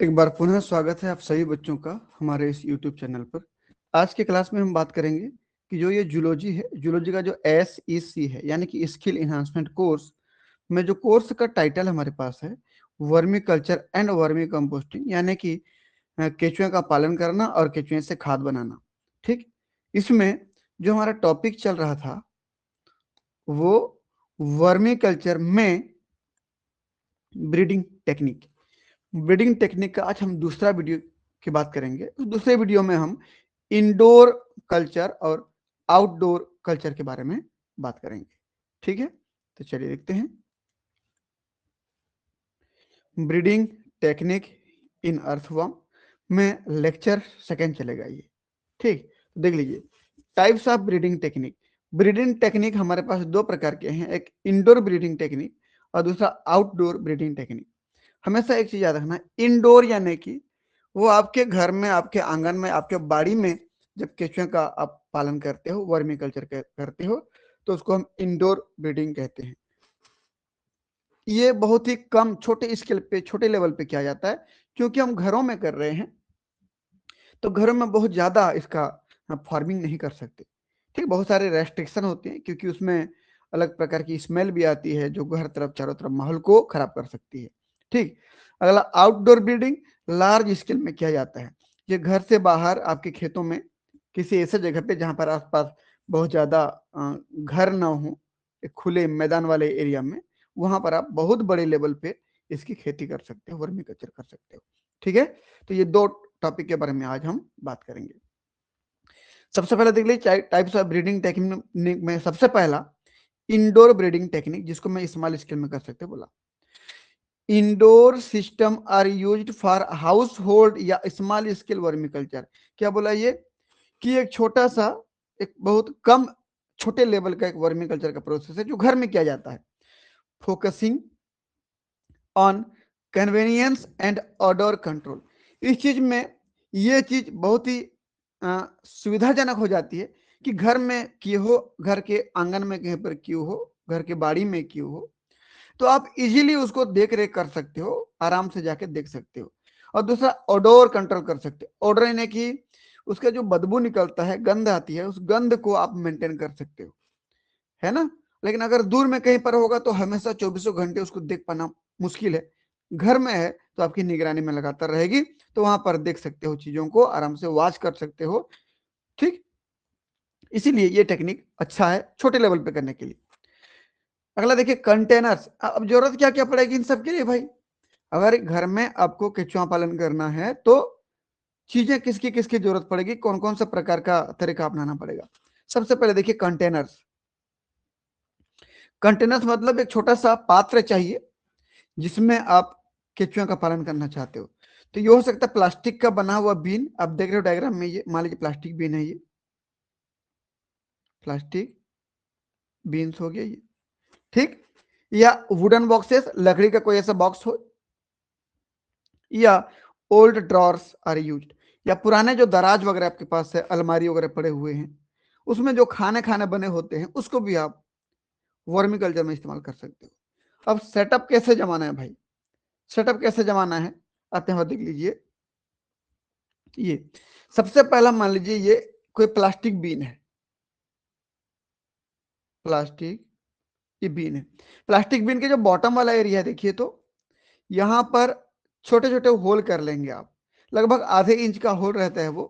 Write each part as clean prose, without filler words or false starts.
एक बार पुनः स्वागत है आप सभी बच्चों का हमारे इस YouTube चैनल पर। आज के क्लास में हम बात करेंगे कि जो ये जूलॉजी है, जूलॉजी का जो SEC है यानी कि स्किल इन्हांसमेंट कोर्स में जो कोर्स का टाइटल हमारे पास है vermi culture and vermi composting, यानी कि केचुए का पालन करना और केचुए से खाद बनाना। ठीक, इसमें जो हमारा टॉपिक चल रहा था वो वर्मी कल्चर में ब्रीडिंग टेक्निक। ब्रीडिंग टेक्निक का आज हम दूसरा वीडियो की बात करेंगे। उस दूसरे वीडियो में हम इंडोर कल्चर और आउटडोर कल्चर के बारे में बात करेंगे। ठीक है, तो चलिए देखते हैं। ब्रीडिंग टेक्निक इन अर्थवर्म में लेक्चर सेकेंड चलेगा ये। ठीक, देख लीजिए types of breeding technique. Breeding technique हमारे पास दो प्रकार के हैं, एक इंडोर ब्रीडिंग टेक्निक और दूसरा आउटडोर ब्रीडिंग टेक्निक। हमेशा एक चीज याद रखना, इंडोर यानी कि वो आपके घर में, आपके आंगन में, आपके बाड़ी में जब केचुए का आप पालन करते हो, वर्मी कल्चर करते हो, तो उसको हम इंडोर ब्रीडिंग कहते हैं। ये बहुत ही कम छोटे स्केल पे, छोटे लेवल पे किया जाता है, क्योंकि हम घरों में कर रहे हैं तो घरों में बहुत ज्यादा इसका फार्मिंग नहीं कर सकते। ठीक, बहुत सारे रेस्ट्रिक्शन होते हैं क्योंकि उसमें अलग प्रकार की स्मेल भी आती है जो हर तरफ चारों तरफ माहौल को खराब कर सकती है। ठीक, अगला आउटडोर ब्रीडिंग लार्ज स्केल में किया जाता है। ये घर से बाहर आपके खेतों में किसी ऐसे जगह पे जहां पर आसपास बहुत ज्यादा घर ना हो, एक खुले मैदान वाले एरिया में, वहां पर आप बहुत बड़े लेवल पे इसकी खेती कर सकते हो, वर्मी कल्चर कर सकते हो। ठीक है, तो ये दो टॉपिक के बारे में आज हम बात करेंगे। सबसे पहले देख लीजिए टाइप्स ऑफ ब्रीडिंग टेक्निक में सबसे पहला इंडोर ब्रीडिंग टेक्निक, जिसको मैं स्मॉल स्केल में कर सकते बोला। Indoor system are used for household या स्मॉल स्केल वर्मी कल्चर। क्या बोला ये कि एक छोटा सा, एक बहुत कम छोटे लेवल का एक वर्मी कल्चर का प्रोसेस है जो घर में किया जाता है, focusing on convenience and order control. इस चीज में ये चीज बहुत ही सुविधाजनक हो जाती है कि घर में किए हो, घर के आंगन में कहीं पर क्यों हो, घर के बाड़ी में क्यों हो, तो आप इजीली उसको देख रेख कर सकते हो, आराम से जाके देख सकते हो। और दूसरा ऑडोर कंट्रोल कर सकते हो। ऑर्डर यानी कि उसका जो बदबू निकलता है, गंध आती है, उस गंध को आप मेंटेन कर सकते हो, है ना। लेकिन अगर दूर में कहीं पर होगा तो हमेशा 24 घंटे उसको देख पाना मुश्किल है। घर में है तो आपकी निगरानी में लगातार रहेगी, तो वहां पर देख सकते हो, चीजों को आराम से वॉच कर सकते हो। ठीक, इसीलिए ये टेक्निक अच्छा है छोटे लेवल पे करने के लिए। अगला देखिए कंटेनर्स। अब जरूरत क्या क्या पड़ेगी इन सब के लिए भाई? अगर घर में आपको केचुआ पालन करना है तो चीजें किसकी किसकी जरूरत पड़ेगी, कौन कौन सा प्रकार का तरीका अपनाना पड़ेगा। सबसे पहले देखिए कंटेनर्स। कंटेनर्स मतलब एक छोटा सा पात्र चाहिए जिसमें आप केचुआ का पालन करना चाहते हो। तो ये हो सकता है प्लास्टिक का बना हुआ बीन, आप देख रहे हो डायग्राम में, ये मान लीजिए प्लास्टिक बीन है, ये प्लास्टिक बीन्स हो गया ये। ठीक, या वुडन बॉक्सेस, लकड़ी का कोई ऐसा बॉक्स हो, या ओल्ड ड्रॉर्स आर यूज्ड, या पुराने जो दराज वगैरह आपके पास है, अलमारी वगैरह पड़े हुए हैं, उसमें जो खाने खाने बने होते हैं उसको भी आप वर्मी कल्चर में इस्तेमाल कर सकते हो। अब सेटअप कैसे जमाना है भाई? सेटअप कैसे जमाना है आप यहाँ देख लीजिए। ये सबसे पहला मान लीजिए ये कोई प्लास्टिक बीन है, प्लास्टिक ये बीन है। प्लास्टिक बीन के जो बॉटम वाला एरिया देखिए, तो यहां पर छोटे छोटे होल कर लेंगे आप, लगभग आधे इंच का होल रहता है वो।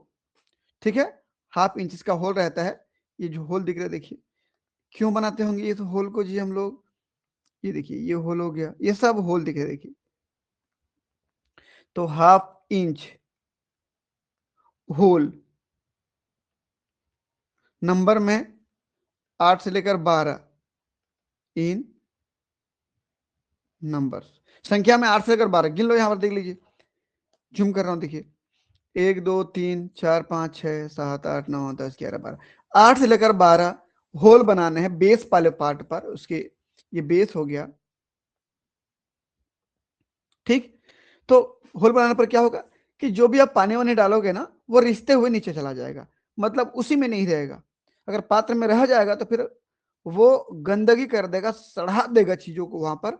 ठीक है, हाफ इंच का होल रहता है। ये जो होल दिख रहा है देखिए, क्यों बनाते होंगे इस होल को जी हम लोग? ये देखिए ये होल हो गया, ये सब होल दिख रहे देखिए। तो हाफ इंच होल, नंबर में 8 से लेकर 12 इन नंबर, संख्या में 8 से लेकर 12 गिन लो। यहां पर देख लीजिए, जूम कर रहा हूं, देखिए 1 2 3 4 5 6 7 8 9 10 11 12, 8 से लेकर 12 होल बनाने हैं बेस वाले पार्ट पर उसके। ये बेस हो गया। ठीक, तो होल बनाने पर क्या होगा कि जो भी आप पानी वानी डालोगे ना, वो रिसते हुए नीचे चला जाएगा, मतलब उसी में नहीं रहेगा। अगर पात्र में रह जाएगा तो फिर वो गंदगी कर देगा, सड़ा देगा चीजों को वहां पर,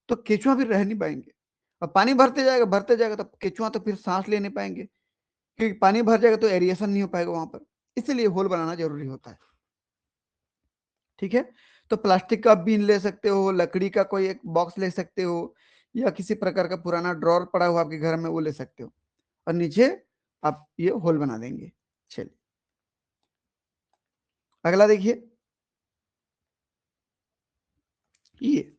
तो केचुआ भी रह नहीं पाएंगे। अब पानी भरते जाएगा तो केचुआ तो फिर सांस ले नहीं पाएंगे, क्योंकि पानी भर जाएगा तो एरिएशन नहीं हो पाएगा वहां पर, इसलिए होल बनाना जरूरी होता है। ठीक है, तो प्लास्टिक का बीन ले सकते हो, लकड़ी का कोई एक बॉक्स ले सकते हो, या किसी प्रकार का पुराना ड्रॉर पड़ा हुआ आपके घर में वो ले सकते हो, और नीचे आप ये होल बना देंगे। चलिए अगला देखिए, ये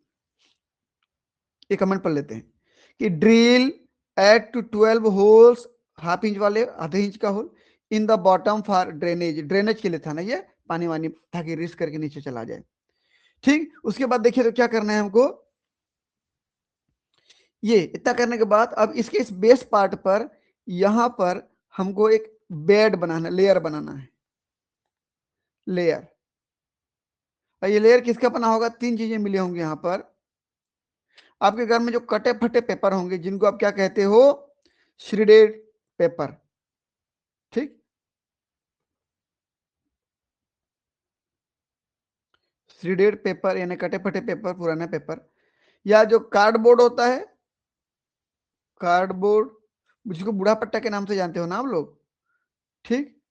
कमेंट पढ़ लेते हैं कि drill eight to 12 holes, half inch वाले, आधे इंच का hole, in the bottom for drainage, drainage के लिए था ना ये, पानी वानी ताकि रिस करके नीचे चला जाए। ठीक, उसके बाद देखिए तो क्या करना है हमको, ये इतना करने के बाद अब इसके इस बेस पार्ट पर यहां पर हमको एक बेड बनाना, लेयर बनाना है, लेयर। और ये लेयर किसका बना होगा, तीन चीजें मिली होंगी यहां पर आपके घर में, जो कटे फटे पेपर होंगे जिनको आप क्या कहते हो, श्रेडेड पेपर। ठीक, श्रेडेड पेपर यानी कटे फटे पेपर, पुराना पेपर, या जो कार्डबोर्ड होता है, कार्डबोर्ड, जिसको बूढ़ा पट्टा के नाम से जानते हो ना आप लोग। ठीक,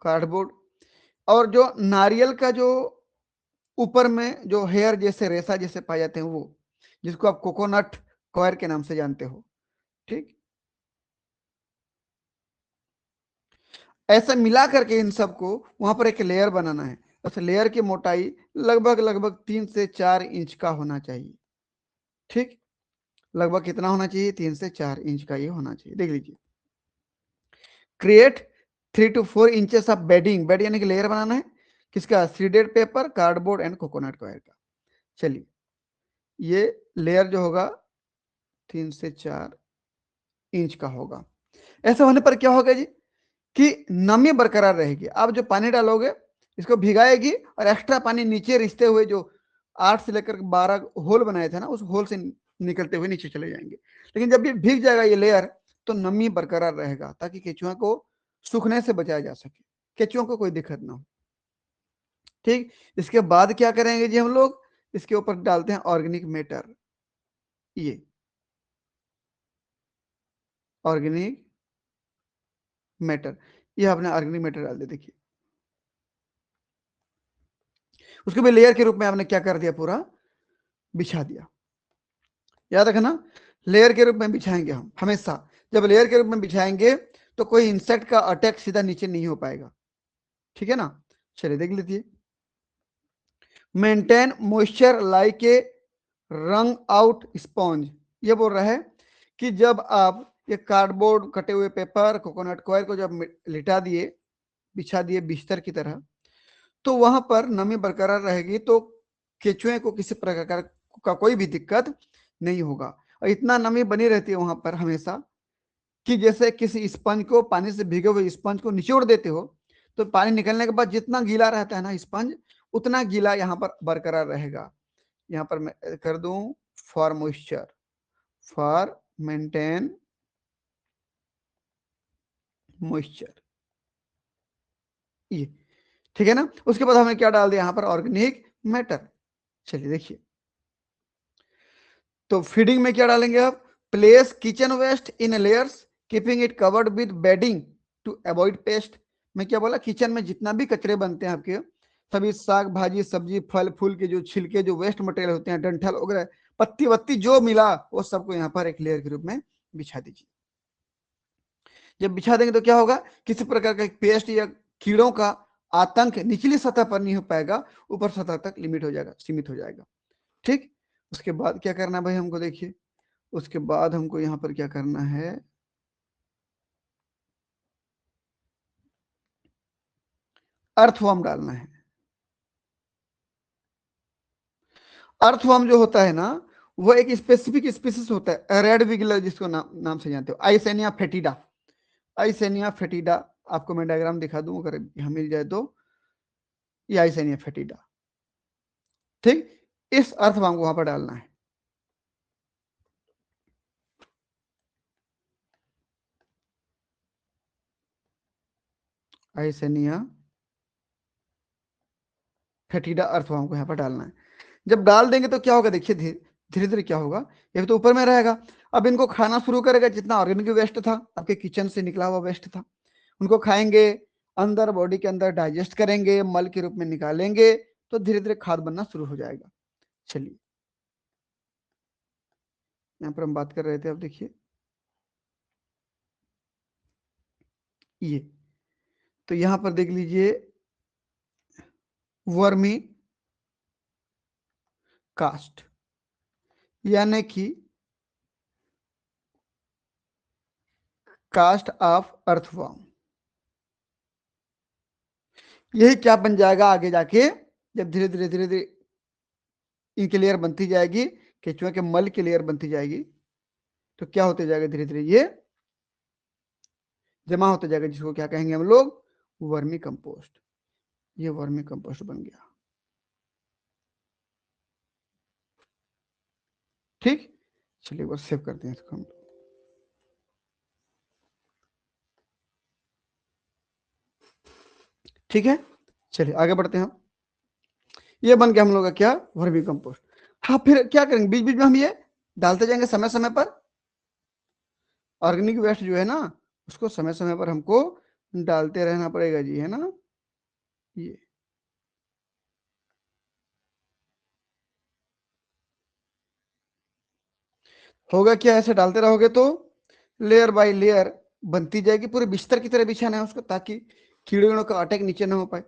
कार्डबोर्ड, और जो नारियल का जो ऊपर में जो हेयर जैसे रेसा जैसे पाए जाते हैं वो, जिसको आप कोकोनट कॉयर के नाम से जानते हो। ठीक, ऐसा मिला करके इन सबको वहां पर एक लेयर बनाना है। उस लेयर की मोटाई लगभग लगभग 3 से 4 इंच का होना चाहिए। ठीक, लगभग कितना होना चाहिए, 3 से 4 इंच का ये होना चाहिए। देख लीजिए, create 3 to 4 inches of bedding, bed यानी कि लेयर बनाना है किसका, shredded paper, cardboard and coconut coir का। चलिए, ये लेयर जो होगा 3 से 4 इंच का होगा। ऐसा होने पर क्या होगा जी, कि नमी बरकरार रहेगी। आप जो पानी डालोगे इसको भिगाएगी, और एक्स्ट्रा पानी नीचे रिसते हुए जो 8 से लेकर 12 होल बनाए थे ना, उस होल से निकलते हुए नीचे चले जाएंगे। लेकिन जब ये भीग जाएगा ये लेयर, तो नमी बरकरार रहेगा, ताकि केचुआ को सूखने से बचाया जा सके, केचुआ को कोई दिक्कत ना हो। ठीक, इसके बाद क्या करेंगे जी हम लोग, इसके ऊपर डालते हैं ऑर्गेनिक मैटर, ये ऑर्गेनिक मैटर, ये आपने ऑर्गेनिक मैटर डाल दिया। देखिए, उसको भी लेयर के रूप में आपने क्या कर दिया, पूरा बिछा दिया। याद रखना, लेयर के रूप में बिछाएंगे हम हमेशा। जब लेयर के रूप में बिछाएंगे तो कोई इंसेक्ट का अटैक सीधा नीचे नहीं हो पाएगा। ठीक है ना, चलिए देख लीजिए, मेंटेन मॉइस्चर लाइक ए रंग आउट स्पॉन्ज, ये बोल रहा है कि जब आप ये कार्डबोर्ड, कटे हुए पेपर, कोकोनट कॉयर को जब लिटा दिए, बिछा दिए बिस्तर की तरह, तो वहां पर नमी बरकरार रहेगी, तो केचुए को किसी प्रकार का कोई भी दिक्कत नहीं होगा। और इतना नमी बनी रहती है वहां पर हमेशा, कि जैसे किसी स्पंज को, पानी से भीगे हुए स्पंज को निचोड़ देते हो, तो पानी निकलने के बाद जितना गीला रहता है ना स्पंज, उतना गीला यहाँ पर बरकरार रहेगा। यहाँ पर मैं कर दूं for moisture, for maintain moisture, ये ठीक है ना। उसके बाद हमने क्या डाल दिया यहाँ पर, ऑर्गेनिक मैटर। चलिए देखिए, तो फीडिंग में क्या डालेंगे आप, place kitchen waste in layers, keeping it covered with bedding to avoid pest. मैं क्या बोला, किचन में जितना भी कचरे बनते हैं आपके, सभी साग भाजी सब्जी फल फूल के जो छिलके, जो वेस्ट मटेरियल होते हैं, डंठल वगैरह, पत्ती वत्ती जो मिला, वो सबको यहाँ पर एक लेयर के रूप में बिछा दीजिए। जब बिछा देंगे तो क्या होगा, किसी प्रकार का पेस्ट या कीड़ों का आतंक निचली सतह पर नहीं हो पाएगा, ऊपर सतह तक लिमिट हो जाएगा, सीमित हो जाएगा। ठीक, उसके बाद क्या करना है भाई हमको, देखिए उसके बाद हमको यहाँ पर क्या करना है, अर्थवर्म डालना है। अर्थवर्म जो होता है ना, वो एक स्पेसिफिक स्पीसीज होता है, रेड विगलर जिसको नाम से जानते हो, आइसेनिया फेटिडा। आइसेनिया फेटिडा, आपको मैं डायग्राम दिखा दूं अगर यहाँ मिल जाए तो, ये आइसेनिया फेटिडा। ठीक, इस अर्थवर्म को वहां पर डालना है। आइसेनिया फेटिडा अर्थवर्म को यहाँ पर डालना है। जब डाल देंगे तो क्या होगा, देखिए धीरे धीरे धीरे क्या होगा, ये तो ऊपर में रहेगा। अब इनको खाना शुरू करेगा, जितना ऑर्गेनिक वेस्ट था, आपके किचन से निकला हुआ वेस्ट था, उनको खाएंगे, अंदर बॉडी के अंदर डाइजेस्ट करेंगे, मल के रूप में निकालेंगे, तो धीरे धीरे खाद बनना शुरू हो जाएगा। चलिए यहाँ पर हम बात कर रहे थे, अब देखिए ये, तो यहां पर देख लीजिए वर्मी कास्ट, यानी कि कास्ट ऑफ अर्थवर्म, यही क्या बन जाएगा आगे जाके, जब धीरे धीरे धीरे धीरे इनकी लेयर बनती जाएगी, केचुआ के मल की लेयर बनती जाएगी, तो क्या होते जाएगा, धीरे धीरे ये जमा होते जाएगा, जिसको क्या कहेंगे हम लोग, वर्मी कंपोस्ट। ये वर्मी कंपोस्ट बन गया। ठीक, चलिए एक बार सेव करते हैं इसको हम। ठीक है, चलिए आगे बढ़ते हैं हम। ये बन गया हम लोग का क्या, वर्मी कंपोस्ट। हाँ, फिर क्या करेंगे, बीच बीच में हम ये डालते जाएंगे समय समय पर, ऑर्गेनिक वेस्ट जो है ना, उसको समय समय पर हमको डालते रहना पड़ेगा जी, है ना। ये होगा क्या, ऐसे डालते रहोगे तो लेयर बाय लेयर बनती जाएगी, पूरे बिस्तर की तरह बिछाना है उसको, ताकि कीड़ों का अटैक नीचे ना हो पाए।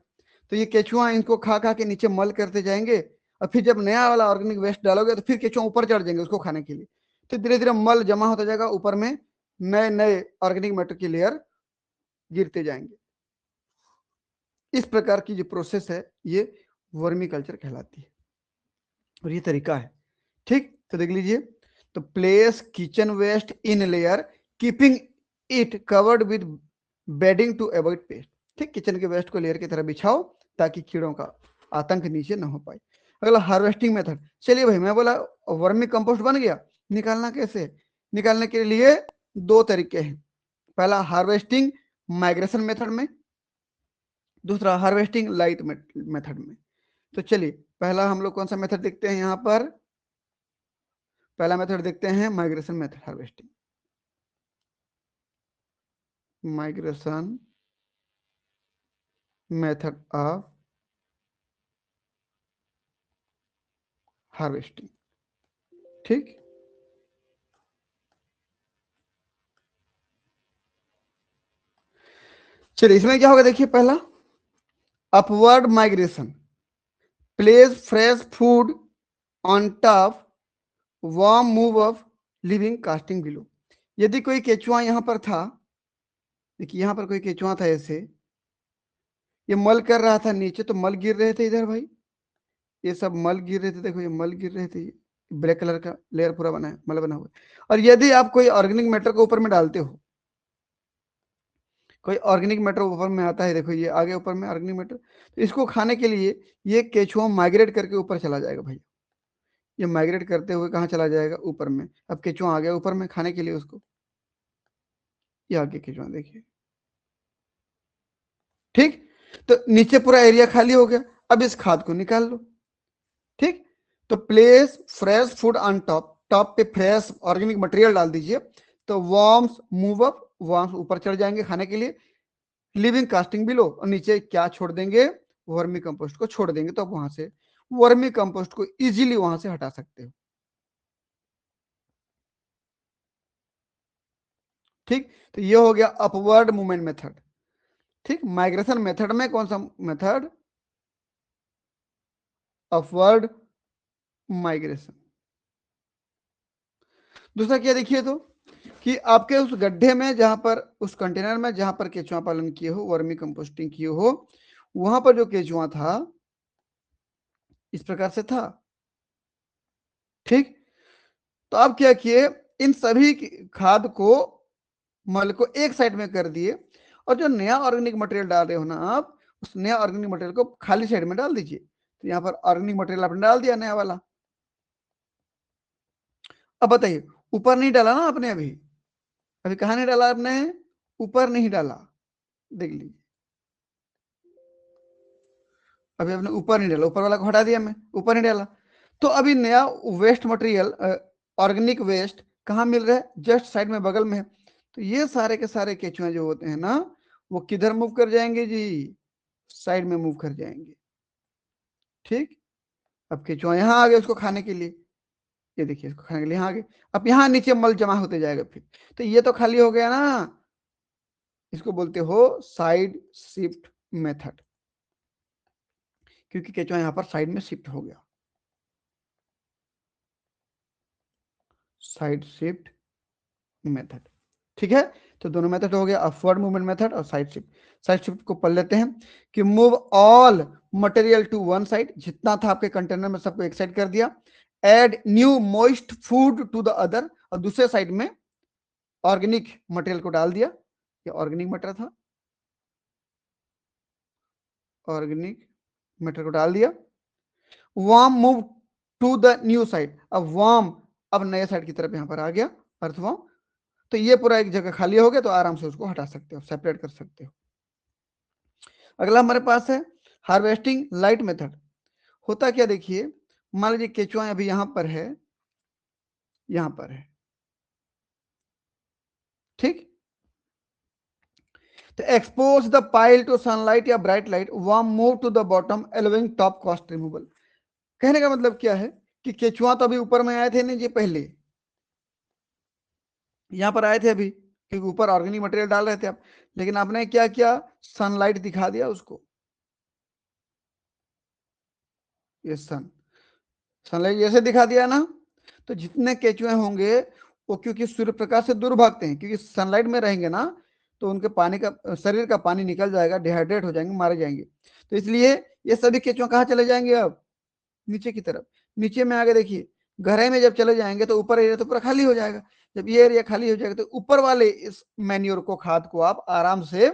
तो ये केचुआ इनको खा खा के नीचे मल करते जाएंगे, और फिर जब नया वाला ऑर्गेनिक वेस्ट डालोगे तो फिर केचुआ ऊपर चढ़ जाएंगे उसको खाने के लिए, तो धीरे धीरे मल जमा होता जाएगा ऊपर में, नए नए ऑर्गेनिक मैटर की लेयर गिरते जाएंगे। इस प्रकार की जो प्रोसेस है, ये वर्मी कल्चर कहलाती है, और ये तरीका है। ठीक, तो देख लीजिए, तो place kitchen waste in layer keeping it covered with bedding to avoid pest. ठीक, किचन के वेस्ट को लेयर की तरह बिछाओ, ताकि कीड़ों का आतंक नीचे न हो पाए। अगला हार्वेस्टिंग मेथड। चलिए भाई, मैं बोला वर्मी कंपोस्ट बन गया, निकालना कैसे, निकालने के लिए दो तरीके हैं। पहला हार्वेस्टिंग माइग्रेशन मेथड में, दूसरा हार्वेस्टिंग लाइट मेथड में। तो चलिए पहला हम लोग कौन सा मेथड देखते हैं यहाँ पर, पहला मेथड देखते हैं migration method, harvesting migration method of harvesting. ठीक, चलिए इसमें क्या होगा, देखिए पहला upward migration, place fresh food on top, warm move of living casting below. यदि कोई केचुआ यहां पर था, देखिए यहां पर कोई केचुआ था, ऐसे ये मल कर रहा था नीचे, तो मल गिर रहे थे इधर भाई, ये सब मल गिर रहे थे, देखो ये मल गिर रहे थे, ब्लैक कलर का लेयर पूरा बना है, मल बना हुआ है। और यदि आप कोई ऑर्गेनिक मैटर को ऊपर में डालते हो, कोई ऑर्गेनिक मैटर ऊपर में आता है, देखो ये आगे ऊपर में ऑर्गेनिक मैटर, तो इसको खाने के लिए ये केचुआ माइग्रेट करके ऊपर चला जाएगा भाई, ये माइग्रेट करते हुए कहाँ चला जाएगा, ऊपर में। अब केचुआ आ गया ऊपर में खाने के लिए उसको, ये आगे केचुआ देखिए। ठीक, तो नीचे पूरा एरिया खाली हो गया, अब इस खाद को निकाल लो। ठीक, तो place fresh food on top, top पे फ्रेश ऑर्गेनिक मटेरियल डाल दीजिए, तो वर्म्स मूव अप, वर्म्स ऊपर चढ़ जाएंगे खाने के लिए, लिविंग कास्टिंग बिलो, और नीचे क्या छोड़ देंगे, वर्मी कंपोस्ट को छोड़ देंगे, तो आप वहां से वर्मी कंपोस्ट को इजीली वहां से हटा सकते हो। ठीक, तो ये हो गया अपवर्ड मूवमेंट मेथड। ठीक, माइग्रेशन मेथड में कौन सा मेथड, अपवर्ड माइग्रेशन। दूसरा क्या देखिए, तो कि आपके उस गड्ढे में, जहां पर उस कंटेनर में जहां पर केचुआ पालन किए हो, वर्मी कंपोस्टिंग किए हो, वहां पर जो केचुआ था इस प्रकार से था। ठीक, तो आप क्या किए, इन सभी खाद को, मल को एक साइड में कर दिए, और जो नया ऑर्गेनिक मटेरियल डाल रहे हो ना आप, उस नया ऑर्गेनिक मटेरियल को खाली साइड में डाल दीजिए। तो यहाँ पर ऑर्गेनिक मटेरियल आपने डाल दिया नया वाला। अब बताइए, ऊपर नहीं डाला ना आपने, अभी अभी कहाँ नहीं डाला आपने, ऊपर नहीं डाला, देख लीजिए, अभी आपने ऊपर नहीं डाला, ऊपर वाला को हटा दिया मैं, ऊपर नहीं डाला। तो अभी नया वेस्ट मटेरियल ऑर्गेनिक वेस्ट कहाँ मिल रहा है, जस्ट साइड में बगल में है। तो ये सारे के सारे केचुए जो होते हैं ना, वो किधर मूव कर जाएंगे जी, साइड में मूव कर जाएंगे। ठीक, अब केचुआ यहाँ आ गए उसको खाने के लिए, ये देखिए इसको खाने के लिए यहाँ आ गए। अब यहाँ नीचे मल जमा होते जाएगा फिर, तो ये तो खाली हो गया ना, इसको बोलते हो साइड शिफ्ट मेथड, क्योंकि केचुआ यहाँ पर साइड में शिफ्ट हो गया। साइड शिफ्ट मेथड, ठीक है। तो दोनों मेथड हो गया, अपवर्ड मूवमेंट मेथड और साइड शिफ्ट। साइड शिफ्ट को पढ़ लेते हैं कि move all material to one side, जितना था आपके कंटेनर में सबको एक साइड कर दिया। Add new moist food to the other, और दूसरे साइड में ऑर्गेनिक मटेरियल को डाल दिया। ये ऑर्गेनिक मटेरियल था, ऑर्गेनिक मटेरियल को डाल दिया। Worm move to the new side, अब वार्म अब नए साइड की तरफ यहां पर आ गया, अर्थवार्म। तो ये पूरा एक जगह खाली हो गया, तो आराम से उसको हटा सकते हो, सेपरेट कर सकते हो। अगला हमारे पास है हार्वेस्टिंग लाइट मेथड। होता क्या देखिए, मान लीजिए केचुआ अभी यहां पर है, यहां पर है, ठीक। तो expose the pile to sunlight या bright light, worm move to the bottom allowing top cast removal. कहने का मतलब क्या है कि केचुआ तो अभी ऊपर में आए थे नहीं जी, पहले यहां पर आए थे अभी, क्योंकि ऊपर ऑर्गेनिक मटेरियल डाल रहे थे आप, लेकिन आपने क्या किया, सनलाइट दिखा दिया उसको, ये सनलाइट जैसे दिखा दिया ना, तो जितने केचुए होंगे वो, क्योंकि सूर्य प्रकाश से दूर भागते हैं, क्योंकि सनलाइट में रहेंगे ना तो उनके पानी का, शरीर का पानी निकल जाएगा, डिहाइड्रेट हो जाएंगे, मारे जाएंगे। तो इसलिए ये सभी केचुए कहाँ चले जाएंगे, अब नीचे की तरफ। नीचे में आगे देखिए, गहराई में जब चले जाएंगे तो ऊपर एरिया तो पूरा खाली हो जाएगा। जब ये एरिया खाली हो जाएगा तो ऊपर वाले इस मैन्योर को, खाद को आप आराम से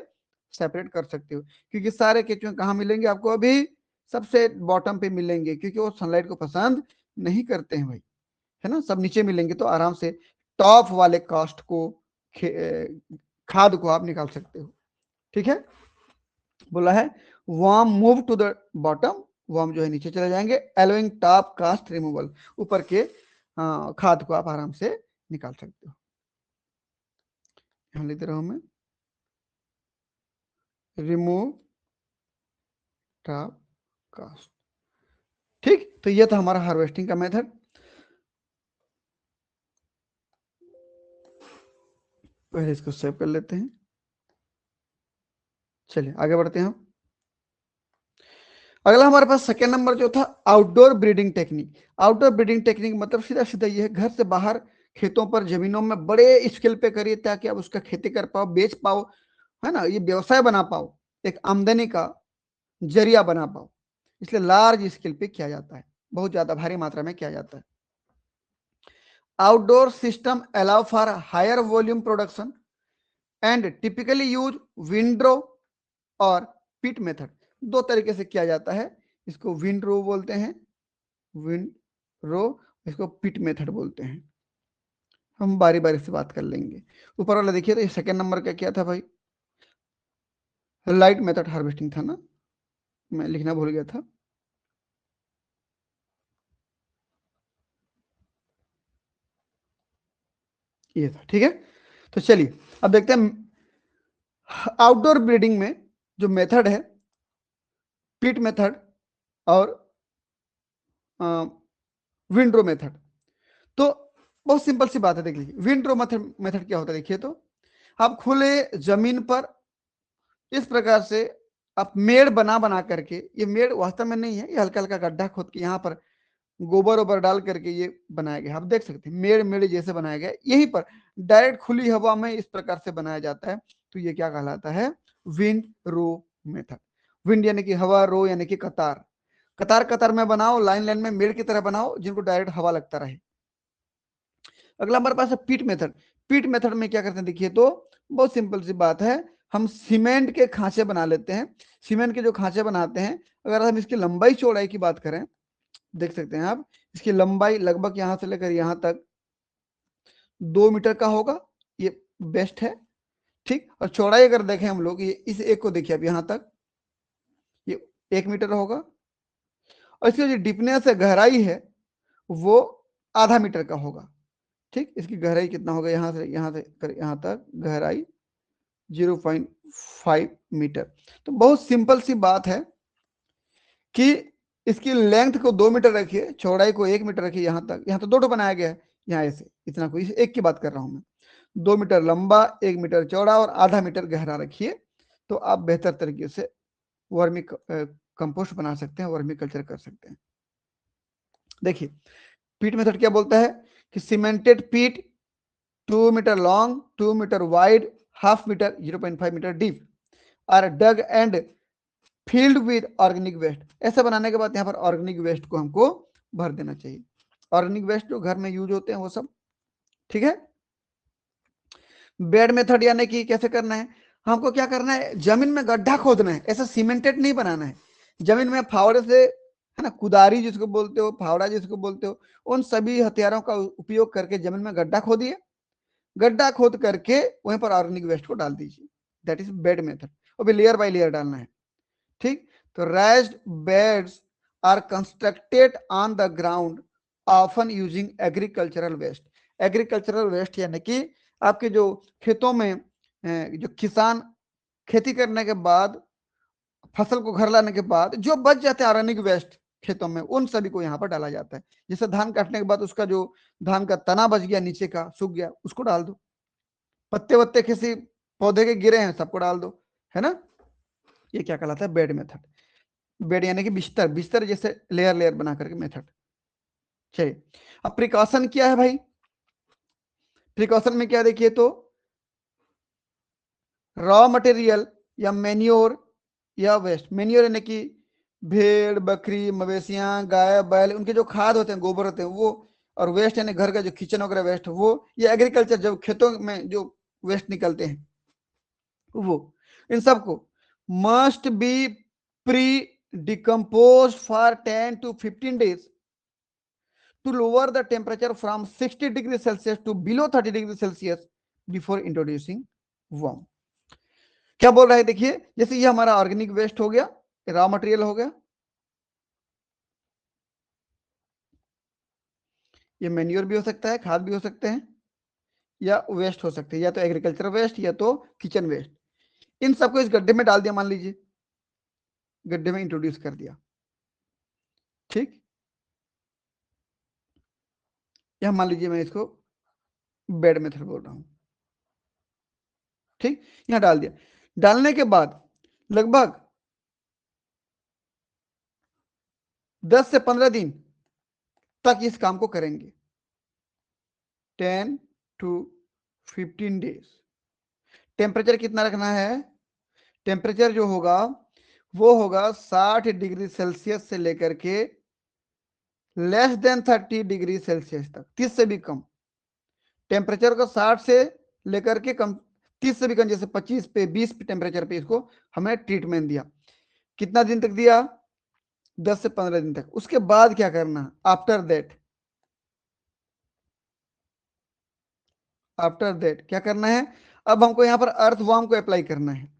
सेपरेट कर सकते हो, क्योंकि सारे केचुए कहाँ मिलेंगे आपको, अभी सबसे बॉटम पे मिलेंगे, क्योंकि वो सनलाइट को पसंद नहीं करते हैं भाई, है ना। सब नीचे मिलेंगे, तो आराम से टॉप वाले कास्ट को, खाद को आप निकाल सकते हो, ठीक है। बोला है worm move to the bottom, worm जो है नीचे चले जाएंगे, एलोइंग टॉप कास्ट रिमूवल, ऊपर के खाद को आप आराम से निकाल सकते हो। यहां लिख रहा हूं मैं, रिमूव टॉप कास्ट, ठीक। तो ये था हमारा हार्वेस्टिंग का मेथड। पहले इसको सेव कर लेते हैं, चलिए आगे बढ़ते हैं हम। अगला हमारे पास सेकेंड नंबर जो था, outdoor breeding technique. Outdoor breeding technique मतलब सीधा सीधा ये है, घर से बाहर खेतों पर, जमीनों में बड़े स्केल पे करिए, ताकि आप उसका खेती कर पाओ, बेच पाओ, है ना, ये व्यवसाय बना पाओ, एक आमदनी का जरिया बना पाओ। इसलिए लार्ज स्केल पे किया जाता है, बहुत ज्यादा भारी मात्रा में किया जाता है। Outdoor system allow for higher volume production and typically use windrow और पिट मेथड। दो तरीके से किया जाता है, इसको विंड रो बोलते हैं, विंड रो, इसको पिट मेथड बोलते हैं। हम बारी बारी से बात कर लेंगे। ऊपर वाला देखिए, तो ये सेकेंड नंबर का क्या था भाई, लाइट मेथड हार्वेस्टिंग था ना, मैं लिखना भूल गया था। ये था, ठीक है। तो चलिए अब देखते हैं आउटडोर ब्रीडिंग में जो मेथड है, पिट मेथड और विंड्रो मेथड। तो बहुत सिंपल सी बात है, देख लीजिए विंड्रो मेथड, मेथड क्या होता है देखिए। तो आप खुले जमीन पर इस प्रकार से आप मेड़ बना बना करके, ये मेड़ वास्तव में नहीं है, ये हल्का हल्का गड्ढा खोद के यहाँ पर गोबर ओबर डाल करके ये बनाया गया, आप देख सकते हैं मेड़ मेड़ जैसे बनाया गया, यहीं पर डायरेक्ट खुली हवा में इस प्रकार से बनाया जाता है। तो ये क्या कहलाता है, विंड रो मेथड। विंड यानी कि हवा, रो यानी कि कतार, कतार कतार में बनाओ, लाइन लाइन में मेड़ की तरह बनाओ, जिनको डायरेक्ट हवा लगता रहे। अगला हमारे पास है पीट मेथड। पीट मेथड में क्या करते हैं देखिए, तो बहुत सिंपल सी बात है, हम सीमेंट के खांचे बना लेते हैं। सीमेंट के जो खांचे बनाते हैं, अगर हम इसकी लंबाई चौड़ाई की बात करें, देख सकते हैं आप, इसकी लंबाई लगभग यहां से लेकर यहां तक 2 मीटर का होगा, ये बेस्ट है, ठीक। और चौड़ाई अगर देखें हम लोग, ये इस एक को देखिए अब यहां तक, ये 1 मीटर होगा। और इसकी जो डिपनेस है, गहराई है, वो आधा मीटर का होगा। ठीक, इसकी गहराई कितना होगा, यहाँ से यहाँ तक गहराई 0.5 मीटर। तो बहुत सिंपल सी बात है कि इसकी लेंथ को 2 मीटर रखिए, चौड़ाई को 1 मीटर रखिए, यहाँ तक, यहाँ तो 2 बनाया गया है, यहाँ ऐसे इतना कोई एक की बात कर रहा हूं मैं। 2 मीटर लंबा, 1 मीटर चौड़ा और आधा मीटर गहरा रखिए, तो आप बेहतर तरीके से वर्मी कंपोस्ट बना सकते हैं, वर्मी कल्चर कर सकते हैं। देखिए पीट मेथड क्या बोलता है कि cemented pit 2 metre long, 2 metre wide, half metre 0.5 metre deep are dug and filled with organic waste. ऐसा बनाने के बाद यहाँ पर ऑर्गेनिक वेस्ट को हमको भर देना चाहिए, ऑर्गेनिक वेस्ट जो घर में यूज होते हैं वो सब। ठीक है, बेड मेथड यानी कि कैसे करना है, हमको क्या करना है, जमीन में गड्ढा खोदना है, ऐसा सीमेंटेड नहीं बनाना है। जमीन में फावड़े से, है ना, कुदारी जिसको बोलते हो, फावड़ा जिसको बोलते हो, उन सभी हथियारों का उपयोग करके जमीन में गड्ढा खोदिए, गड्ढा खोद करके वहीं पर ऑर्गेनिक वेस्ट को डाल दीजिए, दैट इज बेड मेथड। और भी लेयर बाय लेयर डालना है। ठीक, तो raised beds are constructed on the ground often using agricultural waste. Agricultural waste यानी कि आपके जो खेतों में जो किसान खेती करने के बाद, फसल को घर लाने के बाद जो बच जाते हैं ऑर्गेनिक वेस्ट खेतों में, उन सभी को यहाँ पर डाला जाता है। जैसे धान काटने के बाद उसका जो धान का तना बच गया, नीचे का सूख गया, उसको डाल दो, पत्ते वत्ते किसी पौधे के गिरे हैं सबको डाल दो, है ना। ये क्या कहलाता है, बेड मेथड। बेड यानी कि बिस्तर, बिस्तर जैसे लेयर लेयर बना करके मेथड। चलिए अब प्रिकॉशन क्या है भाई, प्रिकॉशन में क्या देखिए तो रॉ मटेरियल या मेन्योर या वेस्ट, मेन्योर यानी कि भेड़ बकरी मवेशियां गाय बैल, उनके जो खाद होते हैं, गोबर होते हैं वो, और वेस्ट यानी घर का जो किचन वगैरह वेस्ट वो, ये एग्रीकल्चर जब खेतों में जो वेस्ट निकलते हैं वो, इन सबको must be pre decompose for 10 to 15 days to lower the temperature from 60 degrees Celsius to below 30 degrees Celsius before introducing worm। क्या बोल रहा है देखिए, जैसे ये हमारा ऑर्गेनिक वेस्ट हो गया, रॉ मटेरियल हो गया, ये मेन्योर भी हो सकता है, खाद भी हो सकते हैं, या वेस्ट हो सकते हैं, या तो एग्रीकल्चर वेस्ट या तो किचन वेस्ट। इन सबको इस गड्ढे में डाल दिया, मान लीजिए गड्ढे में इंट्रोड्यूस कर दिया। ठीक, या मान लीजिए मैं इसको बेड मेथड बोल रहा हूं। ठीक, यहां डाल दिया, डालने के बाद लगभग 10 से 15 दिन तक इस काम को करेंगे, 10 to 15 डेज। टेम्परेचर कितना रखना है, टेम्परेचर जो होगा वो होगा 60 डिग्री सेल्सियस से लेकर के लेस देन 30 डिग्री सेल्सियस तक, 30 से भी कम। टेम्परेचर को 60 से लेकर के कम, 30 से भी कम, जैसे 25 पे 20 पे टेम्परेचर पे इसको हमने ट्रीटमेंट दिया। कितना दिन तक दिया, 10 से 15 दिन तक। उसके बाद क्या करना, आफ्टर दैट क्या करना है, अब हमको यहाँ पर अर्थ वार्म को अप्लाई करना है,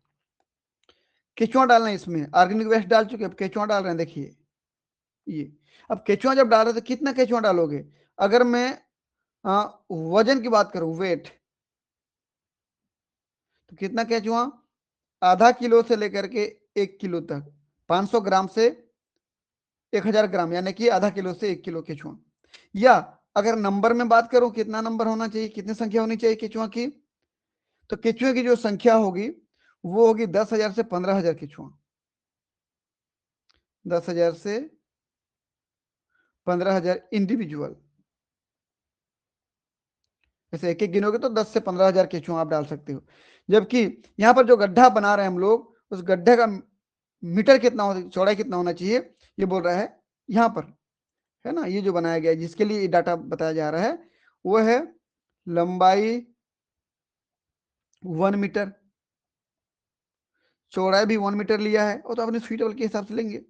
केचुआ डालना है इसमें, ऑर्गेनिक वेस्ट डाल चुके, अब केचुआ डाल रहे हैं, देखिए ये। अब केचुआ जब डाल रहे हैं तो कितना केचुआ डालोगे, अगर मैं वजन की बात करूं, वेट, तो कितना केचुआ, आधा किलो से लेकर के 1 किलो तक, 500 ग्राम से 1000 ग्राम, यानी कि आधा किलो से 1 किलो केचुआ। या अगर नंबर में बात करूं, कितना नंबर होना चाहिए, कितनी संख्या होनी चाहिए केचुआ की, तो केचुए की जो संख्या होगी वो होगी 10,000 से 15,000 केचुआ, 10,000 से 15,000 इंडिविजुअल। ऐसे एक एक गिनोगे तो 10 से 15,000 केचुआ आप डाल सकते हो। जबकि यहाँ पर जो गड्ढा बना रहे हैं हम लोग, उस गड्ढे का मीटर कितना हो, चौड़ाई कितना होना चाहिए, ये बोल रहा है यहाँ पर, है ना, ये जो बनाया गया है जिसके लिए डाटा बताया जा रहा है वो है लंबाई 1 मीटर, चौड़ाई भी 1 मीटर लिया है, और तो अपने फीट के हिसाब से लेंगे,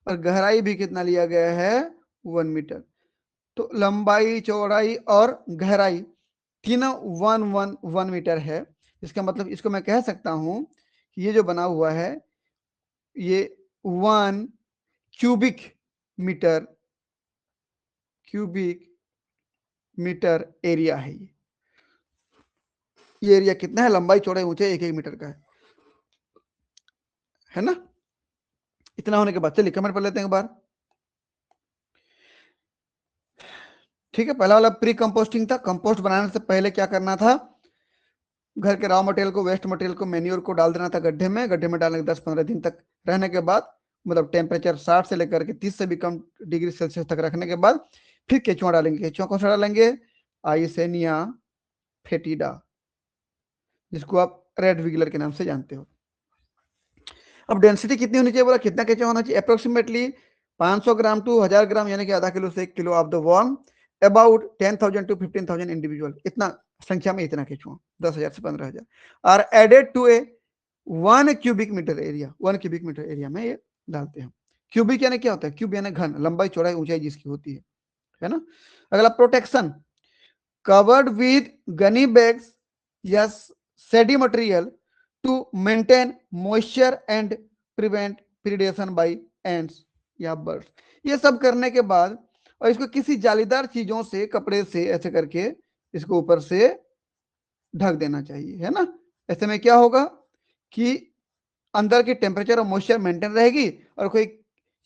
और गहराई भी कितना लिया गया है, 1 मीटर। तो लंबाई चौड़ाई और गहराई तीनों 1 1 1 मीटर है। इसका मतलब इसको मैं कह सकता हूं कि ये जो बना हुआ है ये 1 cubic metre cubic metre area है। ये एरिया कितना है, लंबाई चौड़ाई ऊंचाई 1-1 मीटर का है ना। इतना होने के बाद चलिए कमेंट पढ़ लेते हैं एक बार। ठीक है, पहला वाला प्री कंपोस्टिंग था। कंपोस्ट बनाने से पहले क्या करना था, घर के रॉ मटेरियल को, वेस्ट मटेरियल को, मैन्योर को डाल देना था गड्ढे में। गड्ढे में डालने के 10-15 दिन तक रहने के बाद, मतलब टेम्परेचर 60 से लेकर के 30 से भी कम डिग्री सेल्सियस तक रखने के बाद फिर केचुआ डालेंगे। केचुआ कौन सा डालेंगे, आइसेनिया फेटिडा, जिसको आप रेड विगलर के नाम से जानते हो। अब डेंसिटी कितनी होनी चाहिए बोला, कितना केचुआ होना चाहिए, अप्रोक्सीमेटली 500 ग्राम टू 1000 ग्राम, यानी कि आधा किलो से 1 kilo of the worm, about 10,000 to 15,000 individual, इतना संख्या में इतना केचुआ, 10,000 से 15,000 are added to a 1 cubic metre area. 1 cubic metre area में ये डालते हैं। क्यूबिक यानी क्या होता है, क्यूब यानी घन, लंबाई चौड़ाई ऊंचाई जिसकी होती है ना। अगला protection, covered with gunny bags या shady material to maintain moisture and prevent predation by ants या बर्ड्स। ये सब करने के बाद, और इसको किसी जालीदार चीजों से, कपड़े से ऐसे करके इसको ऊपर से ढक देना चाहिए, है ना। ऐसे में क्या होगा कि अंदर की टेम्परेचर और मॉइस्चर मेंटेन रहेगी, और कोई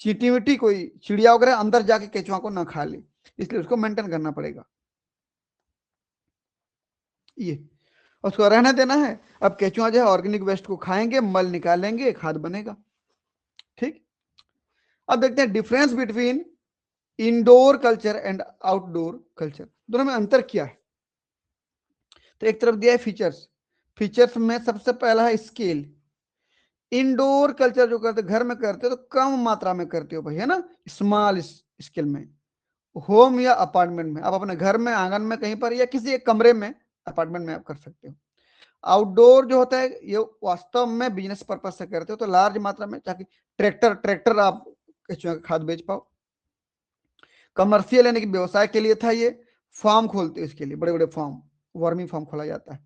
चींटी विटी, कोई चिड़िया वगैरह अंदर जाके केचुआ को ना खा ले, इसलिए उसको मेंटेन करना पड़ेगा। ये उसको रहने देना है। अब केचुआ जो है ऑर्गेनिक वेस्ट को खाएंगे, मल निकालेंगे, खाद बनेगा। ठीक, अब देखते हैं difference between indoor culture and outdoor culture, दोनों में अंतर क्या है। तो एक तरफ दिया है फीचर्स, फीचर्स में सबसे पहला है स्केल। इंडोर कल्चर जो करते घर में करते हो तो कम मात्रा में करते हो भाई, है ना, स्मॉल स्केल में, होम या अपार्टमेंट में, आप अपने घर में, आंगन में, कहीं पर, या किसी एक कमरे में, अपार्टमेंट में आप कर सकते हो। आउटडोर जो होता है ये वास्तव में बिजनेस पर्पज से करते हो, तो लार्ज मात्रा में, ताकि ट्रैक्टर आप केचुआ का खाद बेच पाओ। कमर्शियल यानी कि व्यवसाय के लिए था ये, फार्म खोलते हो इसके लिए, बड़े बड़े फार्म, वर्मी फार्म खोला जाता है।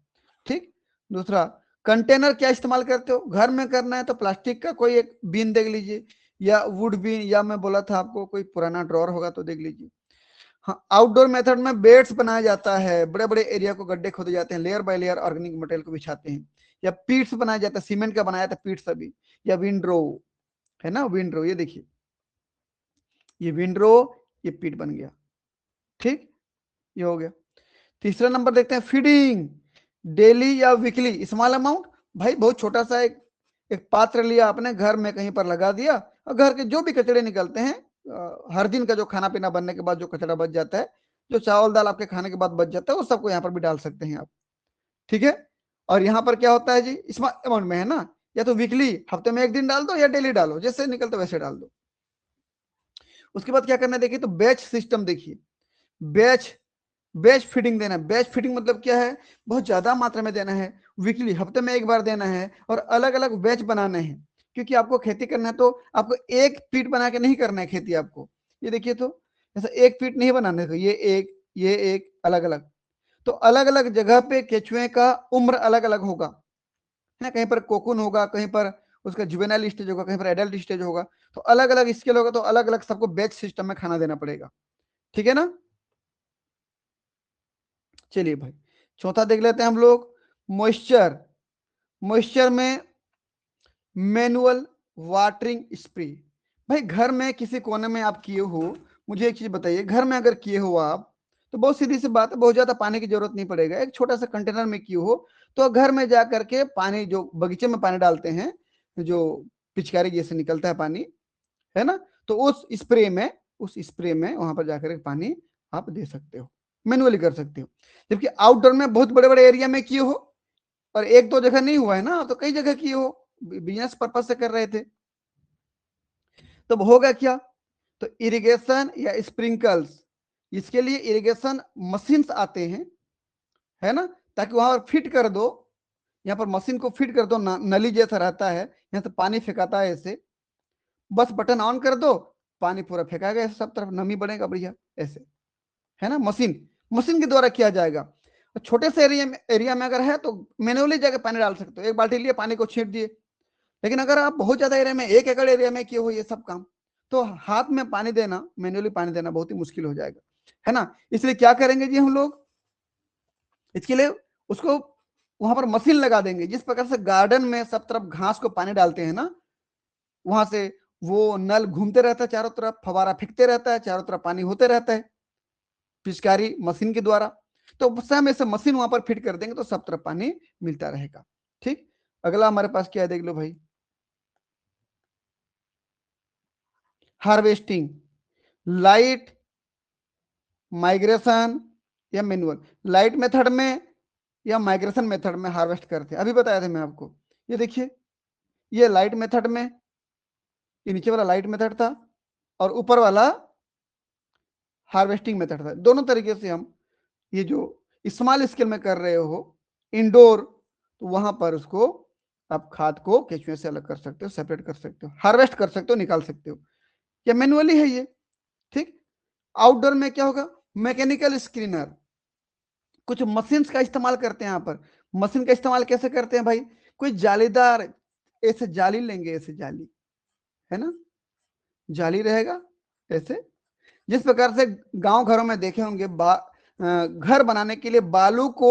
ठीक, दूसरा कंटेनर क्या इस्तेमाल करते हो, घर में करना है तो प्लास्टिक का कोई एक बीन देख लीजिए, या वुड बीन, या मैं बोला था आपको कोई पुराना ड्रॉर होगा तो देख लीजिए। हाँ, आउटडोर मेथड में बेड्स बनाया जाता है, बड़े बड़े एरिया को गड्ढे खोदे जाते हैं, layer by layer organic material को बिछाते हैं, या पीट्स बनाया जाता है, सीमेंट का बनाया था पीट्स अभी, या विंडरो, है ना, विंडरो, ये देखिए, ये विंडरो, ये पीट बन गया। ठीक, ये हो गया। तीसरा नंबर देखते हैं फीडिंग, डेली या वीकली स्मॉल अमाउंट। भाई बहुत छोटा सा एक पात्र लिया आपने, घर में कहीं पर लगा दिया, और घर के जो भी कचड़े निकलते हैं, हर दिन का जो खाना पीना बनने के बाद जो कचरा बच जाता है, जो चावल दाल आपके खाने के बाद बच जाता है, वो सबको यहाँ पर भी डाल सकते हैं आप। ठीक है, और यहाँ पर क्या होता है जी, स्मॉल अमाउंट में, है ना, या तो वीकली, हफ्ते में 1 दिन डाल दो, या डेली डालो, जैसे निकलते वैसे डाल दो। उसके बाद क्या करना है देखिए, तो बैच सिस्टम देखिए, बैच बैच फीडिंग देना। बैच फीडिंग मतलब क्या है, बहुत ज्यादा मात्रा में देना है, वीकली, हफ्ते में 1 बार देना है, और अलग अलग बैच बनाने हैं, क्योंकि आपको खेती करना है तो आपको एक फीट बना के नहीं करना है खेती आपको। ये देखिए, तो ऐसा एक फीट नहीं बनाने का, ये एक अलग अलग, तो अलग अलग जगह पे केचुए का उम्र अलग अलग होगा, है, कहीं पर कोकुन होगा, कहीं पर उसका जुवेनाइल स्टेज होगा, कहीं पर एडल्ट स्टेज होगा, तो अलग अलग स्केल होगा, तो अलग अलग सबको बैच सिस्टम में खाना देना पड़ेगा। ठीक है ना। चलिए भाई, चौथा देख लेते हैं हम लोग, मॉइस्चर। मॉइस्चर में मैनुअल वाटरिंग स्प्रे। भाई घर में किसी कोने में आप किए हो, मुझे एक चीज बताइए, घर में अगर किए हो आप, तो बहुत सीधी सी बात है, बहुत ज्यादा पानी की जरूरत नहीं पड़ेगा, एक छोटा सा कंटेनर में किए हो, तो घर में जा करके पानी, जो बगीचे में पानी डालते हैं, जो पिचकारी जैसे निकलता है पानी, है ना, तो उस स्प्रे में वहां पर जाकर पानी आप दे सकते हो, मैनुअली कर सकते हो। जबकि आउटडोर में बहुत बड़े बड़े एरिया में किए हो, और एक दो जगह नहीं हुआ है ना, तो कई जगह किए हो, बिजनेस पर्पज से कर रहे थे, तब होगा क्या, तो इरिगेशन या स्प्रिंकल्स, इसके लिए इरिगेशन मशीन्स आते हैं, है ना, ताकि वहां पर फिट कर दो, यहाँ पर मशीन को फिट कर दो, नली जैसा रहता है, यहाँ से पानी फेंकाता है ऐसे, बस बटन ऑन कर दो, पानी पूरा फेंका गया सब तरफ, नमी बढ़ेगा बढ़िया ऐसे, है ना, मशीन मशीन के द्वारा किया जाएगा। छोटे से एरिया में अगर है तो मैनुअली जाकर पानी डाल सकते हो, एक बाल्टी लिए पानी को छींट दिए। लेकिन अगर आप बहुत ज्यादा एरिया में, 1 एकड़ एरिया में किए हो ये सब काम, तो हाथ में पानी देना, मैनुअली पानी देना बहुत ही मुश्किल हो जाएगा। है ना। इसलिए क्या करेंगे जी हम लोग, इसके लिए उसको वहां पर मशीन लगा देंगे। जिस प्रकार से गार्डन में सब तरफ घास को पानी डालते हैं ना, वहां से वो नल घूमते रहता है चारों तरफ, फवारा फेंकते रहता है, चारों तरफ पानी होते रहता है पिचकारी मशीन के द्वारा। तो सेम ऐसे मशीन वहां पर फिट कर देंगे तो सब तरफ पानी मिलता रहेगा। ठीक, अगला हमारे पास क्या है देख लो भाई, हार्वेस्टिंग, लाइट, माइग्रेशन या मैनुअल। लाइट मेथड में या माइग्रेशन मेथड में हार्वेस्ट करते हैं, अभी बताया था मैं आपको। ये देखिए, ये लाइट मेथड में, ये नीचे वाला लाइट मेथड था और ऊपर वाला हार्वेस्टिंग मेथड था। दोनों तरीके से हम ये जो स्मॉल स्केल में कर रहे हो इंडोर, तो वहां पर उसको आप खाद को केचुए से अलग कर सकते हो, सेपरेट कर सकते हो, हार्वेस्ट कर सकते हो, निकाल सकते हो। या मैनुअली है ये। ठीक, आउटडोर में क्या होगा, मैकेनिकल स्क्रीनर, कुछ मशीन्स का इस्तेमाल करते हैं। यहाँ पर मशीन का इस्तेमाल कैसे करते हैं भाई, कोई जालीदार ऐसे जाली लेंगे, ऐसे जाली है ना, जाली रहेगा ऐसे। जिस प्रकार से गांव घरों में देखे होंगे घर बनाने के लिए बालू को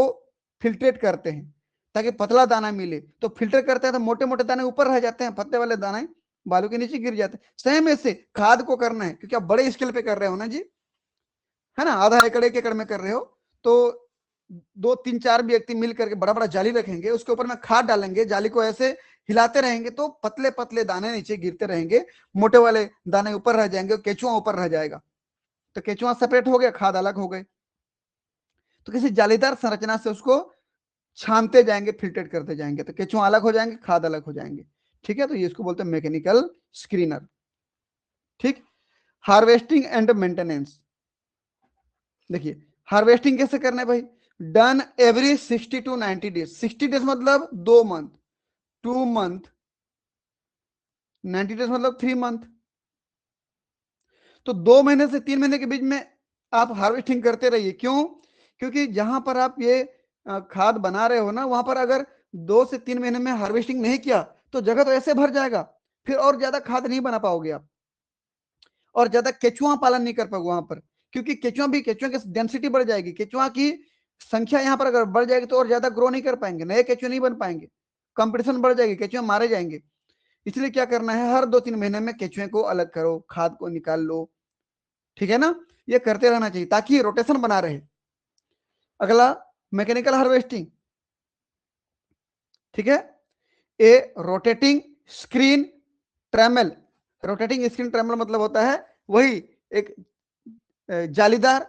फिल्ट्रेट करते हैं ताकि पतला दाना मिले, तो फिल्टर करते हैं तो मोटे मोटे दाने ऊपर रह जाते हैं, पतले वाले दाने बालू के नीचे गिर जाते हैं। सेम ऐसे खाद को करना है, क्योंकि आप बड़े स्केल पे कर रहे हो ना जी, है ना, आधा एकड़ एक एकड़ में कर रहे हो, तो 2 3 4 व्यक्ति मिल करके बड़ा बड़ा जाली रखेंगे, उसके ऊपर में खाद डालेंगे, जाली को ऐसे हिलाते रहेंगे तो पतले पतले दाने नीचे गिरते रहेंगे, मोटे वाले दाने ऊपर रह जाएंगे, केचुआ ऊपर रह जाएगा। तो केचुआ सेपरेट हो गया, खाद अलग हो गए। तो किसी जालीदार संरचना से उसको छानते जाएंगे, फिल्ट्रेट करते जाएंगे, तो केचुआ अलग हो जाएंगे, खाद अलग हो जाएंगे। ठीक है, तो ये इसको बोलते हैं मैकेनिकल स्क्रीनर। ठीक, हार्वेस्टिंग एंड मेंटेनेंस, देखिए हार्वेस्टिंग कैसे करना है भाई, done every 60 to 90 days. 60 days मतलब 2 मंथ, 2 मंथ, 90 डेज मतलब 3 मंथ। तो 2 महीने से 3 महीने के बीच में आप हार्वेस्टिंग करते रहिए। क्यों, क्योंकि जहां पर आप ये खाद बना रहे हो ना, वहां पर अगर 2 से 3 महीने में हार्वेस्टिंग नहीं किया तो जगह तो ऐसे भर जाएगा, फिर और ज्यादा खाद नहीं बना पाओगे आप, और ज्यादा केचुआ पालन नहीं कर पाओगे वहां पर, क्योंकि केचुआ की डेंसिटी बढ़ जाएगी, केचुआ की संख्या यहाँ पर अगर बढ़ जाएगी तो और ज्यादा ग्रो नहीं कर पाएंगे, नए केचुए नहीं बन पाएंगे, कंपटीशन बढ़ जाएगी, केचुए मारे जाएंगे। इसलिए क्या करना है, हर 2 3 महीने में केचुए को अलग करो, खाद को निकाल लो। ठीक है ना, ये करते रहना चाहिए ताकि रोटेशन बना रहे। अगला मैकेनिकल हार्वेस्टिंग, ठीक है, ए रोटेटिंग स्क्रीन ट्रेमल। रोटेटिंग स्क्रीन ट्रेमल मतलब होता है वही एक जालीदार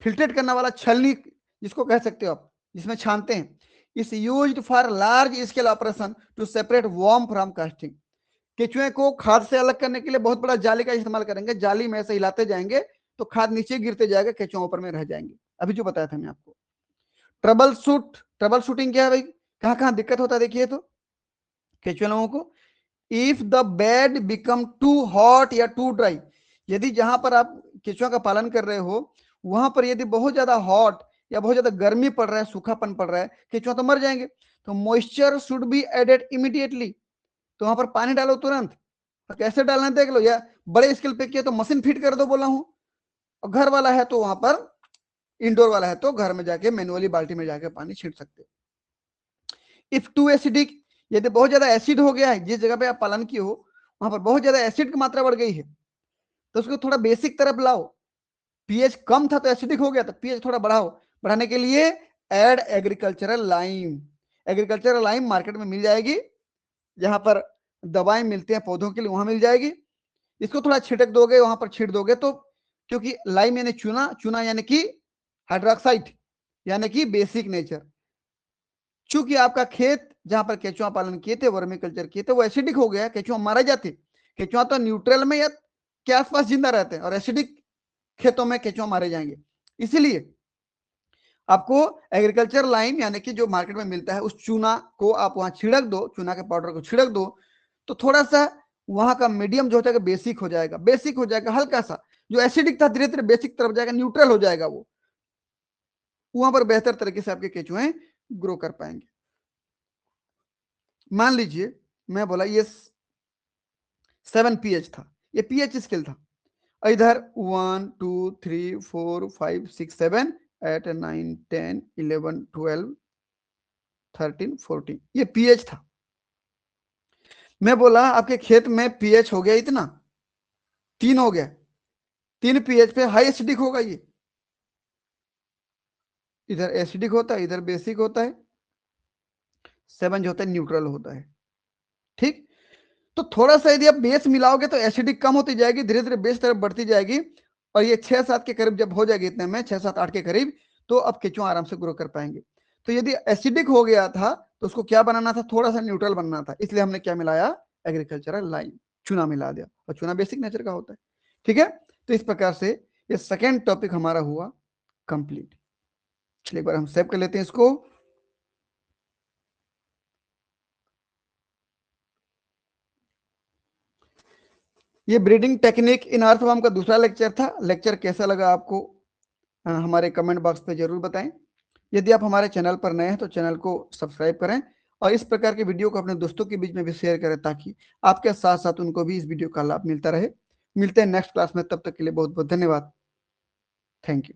फिल्ट्रेट करने वाला छलनी, जिसको कह सकते हो आप, जिसमें छानते हैं। Is used for large scale operation to separate worm from casting. केचुए को खाद से अलग करने के लिए बहुत बड़ा जाली का इस्तेमाल करेंगे, जाली में ऐसे हिलाते जाएंगे तो खाद नीचे गिरते जाएगा, केचुआ ऊपर में रह जाएंगे। अभी जो बताया था मैं आपको। ट्रबल शूटिंग क्या है भाई, कहां कहां दिक्कत होता है देखिए तो केचुए लोगों को। If the bed become too hot या टू ड्राई, यदि जहां पर आप केचुआ का पालन कर रहे हो वहां पर यदि बहुत ज्यादा हॉट या बहुत ज्यादा गर्मी पड़ रहा है, सूखापन पड़ रहा है, केचुआ तो मर जाएंगे। तो moisture should be added immediately, तो वहां पर पानी डालो तुरंत। तो कैसे डालना है देख लो, या बड़े स्केल पे किया तो मशीन फिट कर दो बोला हूं, और घर वाला है तो वहां पर, इंडोर वाला है तो घर में जाके मैनुअली बाल्टी में जाके पानी छींट सकते हो। इफ टू एसिडिक, यदि बहुत ज्यादा एसिड हो गया है, जिस जगह पे आप पालन किए हो वहां पर बहुत ज्यादा एसिड की मात्रा बढ़ गई है, तो उसको थोड़ा बेसिक तरफ लाओ। पीएच कम था तो एसिडिक हो गया, तो पीएच थोड़ा बढ़ाओ। बढ़ाने के लिए add agricultural lime. Agricultural lime market में मिल जाएगी, जहां पर दवाएं मिलती हैं पौधों के लिए वहां मिल जाएगी। इसको थोड़ा छिड़क दोगे, वहां पर छीट दोगे तो, क्योंकि लाइम यानी चूना, चूना यानी कि हाइड्रोक्साइड यानी कि बेसिक नेचर। चूंकि आपका खेत जहां पर केचुआ पालन किए थे, वर्मी कल्चर किए थे, वो एसिडिक हो गया, केचुआ मारा जाते। केचुआ तो न्यूट्रल में या के आसपास जिंदा रहते हैं, और एसिडिक खेतों में केचुआ मारे जाएंगे। इसीलिए आपको एग्रीकल्चर लाइम यानी कि जो मार्केट में मिलता है उस चूना को आप वहां छिड़क दो, चूना के पाउडर को छिड़क दो, तो थोड़ा सा वहां का मीडियम जो होता है बेसिक हो जाएगा, बेसिक हो जाएगा हल्का सा, जो एसिडिक था धीरे धीरे बेसिक तरफ जाएगा, न्यूट्रल हो जाएगा वो, वहां पर बेहतर तरीके से आपके केचुए ग्रो कर पाएंगे। मान लीजिए मैं बोला ये 7 pH था, ये pH स्केल था, इधर 1 2 3 4 5 6 7 8 9 10 11 12 13 14, ये पीएच था। मैं बोला आपके खेत में पीएच हो गया इतना, 3 हो गया, 3 पीएच पे हाई एसिडिक होगा ये, इधर एसिडिक होता है, इधर बेसिक होता है, 7 जो होता है न्यूट्रल होता है। ठीक, तो थोड़ा सा यदि आप बेस मिलाओगे तो एसिडिक कम होती जाएगी, धीरे धीरे बेस तरफ बढ़ती जाएगी, और ये 6-7 के करीब जब हो जाएगी, इतने में 6-7-8 के करीब, तो अब केचुआ आराम से ग्रो कर पाएंगे। तो यदि एसिडिक हो गया था तो उसको क्या बनाना था, थोड़ा सा न्यूट्रल बनना था, इसलिए हमने क्या मिलाया, एग्रीकल्चरल लाइम, चूना मिला दिया, और चूना बेसिक नेचर का होता है। ठीक है, तो इस प्रकार से ये सेकेंड टॉपिक हमारा हुआ कंप्लीट। चलिए एक बार हम सेव कर लेते हैं इसको। ये ब्रीडिंग टेक्निक इन अर्थवर्म का दूसरा लेक्चर था। लेक्चर कैसा लगा आपको हमारे कमेंट बॉक्स पे जरूर बताएं। यदि आप हमारे चैनल पर नए हैं तो चैनल को सब्सक्राइब करें, और इस प्रकार के वीडियो को अपने दोस्तों के बीच में भी शेयर करें, ताकि आपके साथ साथ उनको भी इस वीडियो का लाभ मिलता रहे। मिलते हैं नेक्स्ट क्लास में, तब तक के लिए बहुत बहुत धन्यवाद। Thank you.